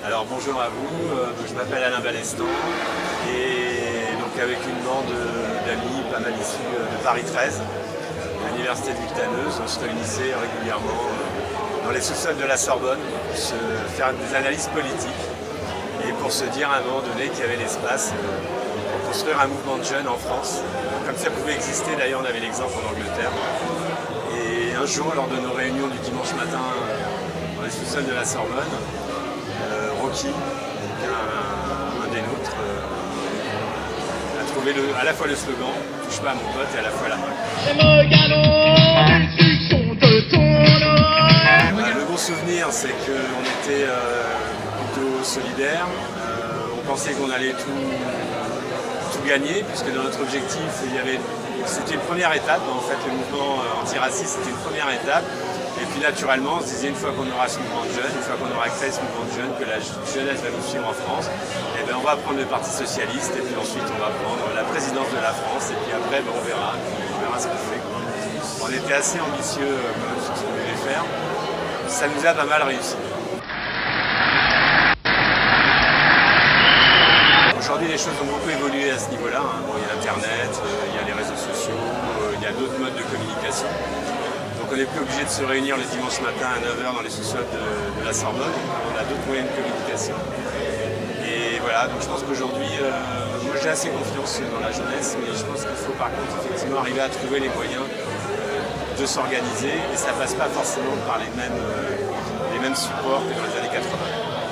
Alors bonjour à vous, je m'appelle Alain Balestan et donc avec une bande d'amis pas mal issus de Paris 13, de l'université de Villetaneuse, on se réunissait régulièrement dans les sous-sols de la Sorbonne pour se faire des analyses politiques et pour se dire à un moment donné qu'il y avait l'espace pour construire un mouvement de jeunes en France. Comme ça pouvait exister, d'ailleurs on avait l'exemple en Angleterre. Et un jour, lors de nos réunions du dimanche matin dans les sous-sols de la Sorbonne, Rocky, un des nôtres, a trouvé à la fois le slogan « Touche pas à mon pote » et à la fois la main. Le bon souvenir, c'est qu'on était plutôt solidaires, on pensait qu'on allait tout gagner, puisque dans notre objectif, c'était une première étape. En fait, le mouvement antiraciste, c'était une première étape. Et puis naturellement, on se disait, une fois qu'on aura ce mouvement de jeunes, une fois qu'on aura créé ce mouvement de jeunes, que la jeunesse va nous suivre en France, et bien on va prendre le Parti Socialiste, et puis ensuite on va prendre la présidence de la France, et puis après on verra ce qu'on fait. On était assez ambitieux sur ce qu'on voulait faire. Ça nous a pas mal réussi. Aujourd'hui, les choses ont beaucoup évolué à ce niveau-là. Bon, il y a Internet, il y a les réseaux sociaux, il y a d'autres modes de communication. Donc on n'est plus obligé de se réunir le dimanche matin à 9h dans les sous-sols de la Sorbonne. On a d'autres moyens de communication. Et voilà, donc je pense qu'aujourd'hui, moi j'ai assez confiance dans la jeunesse, mais je pense qu'il faut par contre effectivement arriver à trouver les moyens de s'organiser. Et ça ne passe pas forcément par les mêmes supports que dans les années 80.